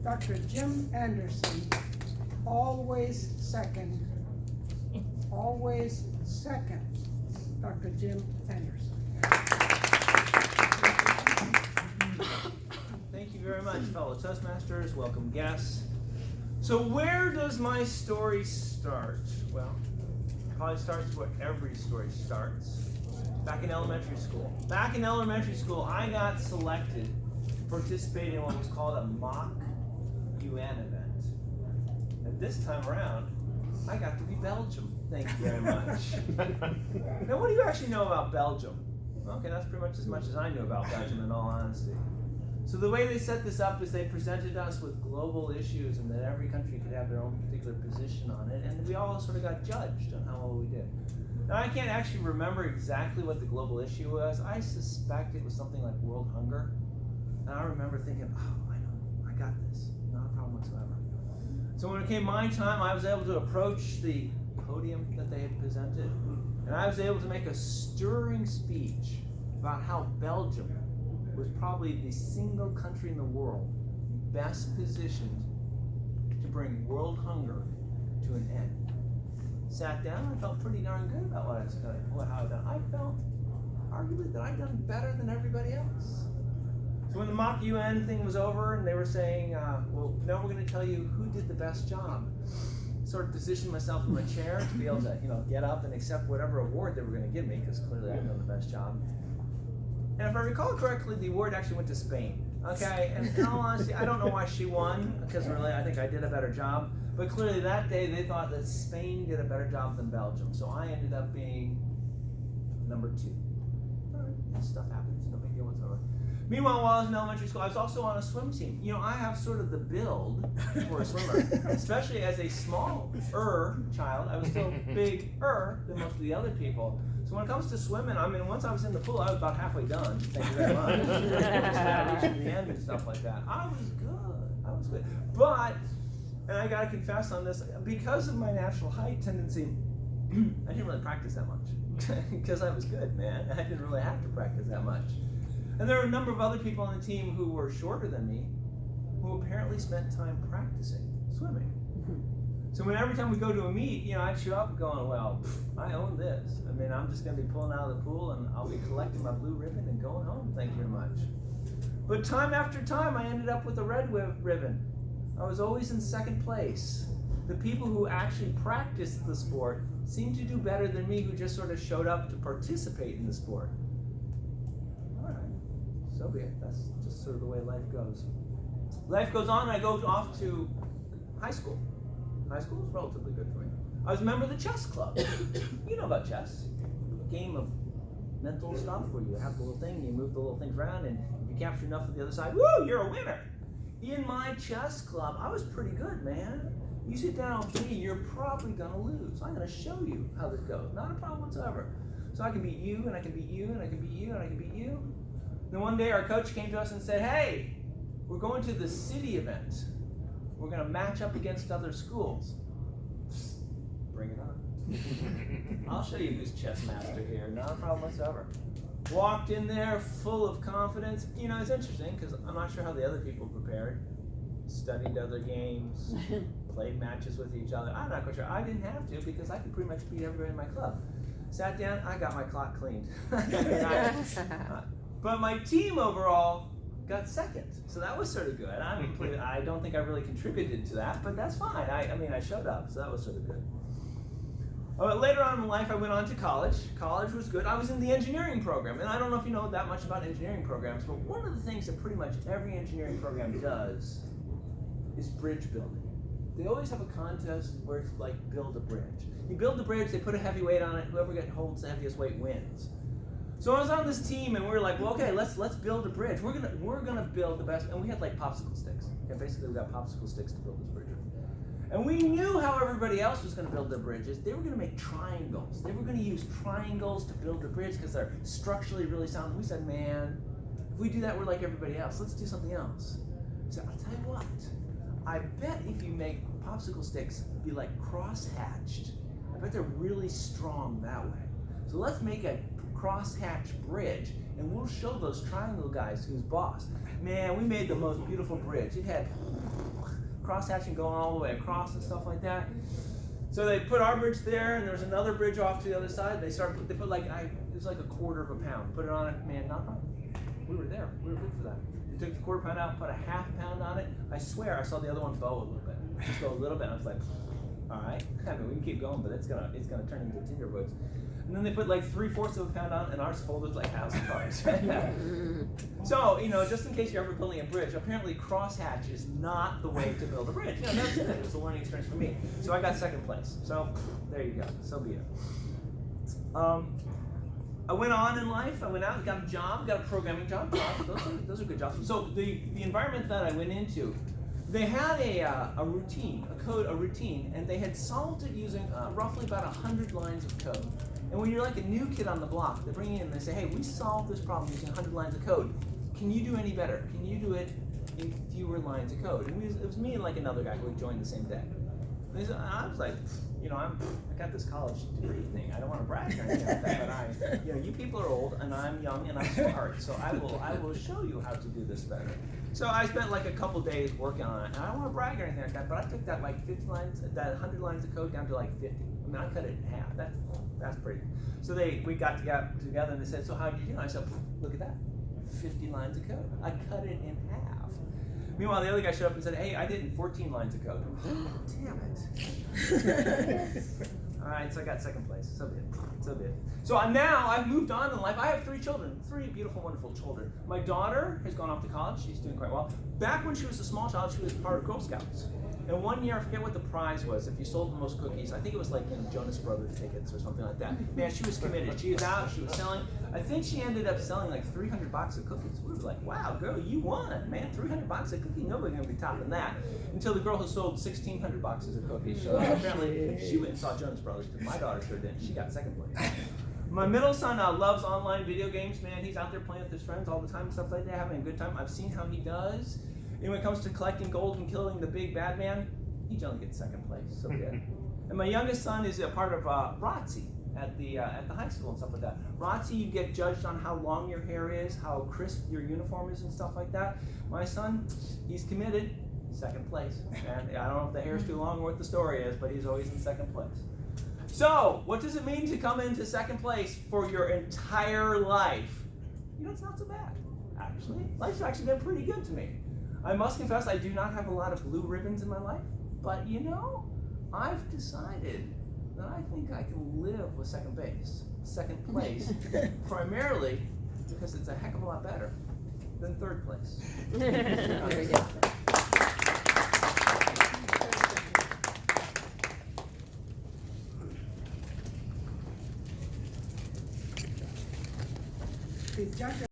Dr. Jim Anderson, always second. Always second, Dr. Jim Anderson. Thank you very much, fellow Toastmasters. Welcome guests. So where does my story start? Well, it probably starts where every story starts. Back in elementary school. Back in elementary school, I got selected to participate in what was called a mock UN event. And this time around, I got to be Belgium. Thank you very much. Now, what do you actually know about Belgium? Okay, that's pretty much as I knew about Belgium, in all honesty. So the way they set this up is they presented us with global issues, and that every country could have their own particular position on it, and we all sort of got judged on how well we did. Now, I can't actually remember exactly what the global issue was. I suspect it was something like world hunger. And I remember thinking, oh, I know, I got this. Not a problem whatsoever. So when it came my time, I was able to approach the podium that they had presented, and I was able to make a stirring speech about how Belgium was probably the single country in the world best positioned to bring world hunger to an end. Sat down, I felt pretty darn good about how I'd done. I felt arguably that I'd done better than everybody else. So when the mock UN thing was over and they were saying, well, now we're going to tell you who did the best job, sort of positioned myself in my chair to be able to, get up and accept whatever award they were going to give me, because clearly I'd done the best job. And if I recall correctly, the award actually went to Spain. Okay, and in all honesty, I don't know why she won, because really I think I did a better job. But clearly that day they thought that Spain did a better job than Belgium. So I ended up being number 2. All right, stuff happens, no big deal whatsoever. Meanwhile, while I was in elementary school, I was also on a swim team. I have sort of the build for a swimmer, especially as a smaller child. I was still bigger than most of the other people. So when it comes to swimming, once I was in the pool, I was about halfway done. Thank you very much. Reaching the end and stuff like that. I was good. But, and I gotta confess on this, because of my natural height tendency, I didn't really practice that much. Because I was good, man. I didn't really have to practice that much. And there were a number of other people on the team who were shorter than me, who apparently spent time practicing swimming. So every time we go to a meet, I'd show up going, well, I own this. I'm just going to be pulling out of the pool, and I'll be collecting my blue ribbon and going home. Thank you very much. But time after time, I ended up with a red ribbon. I was always in second place. The people who actually practiced the sport seemed to do better than me, who just sort of showed up to participate in the sport. All right, so be it. That's just sort of the way life goes. Life goes on, and I go off to high school. High school was relatively good for me. I was a member of the chess club. You know about chess. A game of mental stuff where you have the little thing, you move the little things around, and if you capture enough of the other side, woo, you're a winner. In my chess club, I was pretty good, man. You sit down with me, you're probably going to lose. I'm going to show you how this goes. Not a problem whatsoever. So I can beat you, and I can beat you, and I can beat you, and I can beat you. Then one day our coach came to us and said, hey, we're going to the city event. We're going to match up against other schools. Bring it on. I'll show you who's chess master here. Not a problem whatsoever. Walked in there full of confidence. It's interesting because I'm not sure how the other people prepared. Studied other games, played matches with each other. I'm not quite sure. I didn't have to because I could pretty much beat everybody in my club. Sat down, I got my clock cleaned. But my team overall got second, so that was sort of good. I don't think I really contributed to that, but that's fine. I showed up, so that was sort of good. Later on in life, I went on to college. College was good. I was in the engineering program, and I don't know if you know that much about engineering programs, but one of the things that pretty much every engineering program does is bridge building. They always have a contest where it's like build a bridge. You build the bridge, they put a heavy weight on it, whoever holds the heaviest weight wins. So I was on this team, and we were like, well, okay, let's build a bridge. We're gonna build the best, and we had like popsicle sticks. Okay, basically we got popsicle sticks to build this bridge. And we knew how everybody else was gonna build their bridges. They were gonna make triangles. They were gonna use triangles to build the bridge because they're structurally really sound. We said, man, if we do that, we're like everybody else. Let's do something else. So I'll tell you what, I bet if you make popsicle sticks be like cross-hatched, I bet they're really strong that way. So let's make a cross-hatch bridge, and we'll show those triangle guys who's boss. Man, we made the most beautiful bridge. It had crosshatching going all the way across and stuff like that. So they put our bridge there, and there was another bridge off to the other side. They put like, it was like a quarter of a pound. Put it on it, man, not wrong. We were there. We were good for that. They took the quarter pound out, put a half pound on it. I swear I saw the other one bow a little bit. Just go a little bit. I was like, all right, I mean, we can keep going, but it's gonna turn into tinder woods. And then they put like 3/4 of a pound on, and ours folded like house cars. So, just in case you're ever building a bridge, apparently crosshatch is not the way to build a bridge. That's it. It was a learning experience for me. So I got second place. So there you go. So be it. I went on in life. I went out and got a job, got a programming job. Those are good jobs. So the environment that I went into, they had a routine, a routine, and they had solved it using roughly about 100 lines of code. And when you're like a new kid on the block, they bring you in and they say, hey, we solved this problem using 100 lines of code. Can you do any better? Can you do it in fewer lines of code? And it was me and like another guy who had joined the same day. And I was like, I got this college degree thing. I don't want to brag or anything like that, but you people are old and I'm young and I'm smart, so I will show you how to do this better. So I spent like a couple days working on it, and I don't want to brag or anything like that, but I took that like 50 lines, that 100 lines of code down to like 50. I mean, I cut it in half. That's pretty. So we got together and they said, so how did you do? I said, look at that, 50 lines of code. I cut it in half. Meanwhile, the other guy showed up and said, hey, I did in 14 lines of code. Damn it. All right, so I got second place. So be it. So now I've moved on in life. I have 3 children, 3 beautiful, wonderful children. My daughter has gone off to college. She's doing quite well. Back when she was a small child, she was part of Girl Scouts. And one year, I forget what the prize was, if you sold the most cookies. I think it was like Jonas Brothers tickets or something like that. Man, she was committed. She was out, she was selling. I think she ended up selling like 300 boxes of cookies. We were like, wow, girl, you won, man. 300 boxes of cookies, nobody's gonna be topping that. Until the girl who sold 1,600 boxes of cookies. So apparently she went and saw Jonas Brothers, because my daughter sure didn't. She got second place. My middle son loves online video games, man. He's out there playing with his friends all the time and stuff like that, having a good time. I've seen how he does. And when it comes to collecting gold and killing the big bad man, he generally gets second place, so good. And my youngest son is a part of ROTC at the high school and stuff like that. ROTC, you get judged on how long your hair is, how crisp your uniform is and stuff like that. My son, he's committed, second place. And I don't know if the hair's too long or what the story is, but he's always in second place. So, what does it mean to come into second place for your entire life? It's not so bad, actually. Life's actually been pretty good to me. I must confess, I do not have a lot of blue ribbons in my life, but I've decided that I think I can live with second place, primarily because it's a heck of a lot better than third place. There you go. Did Jack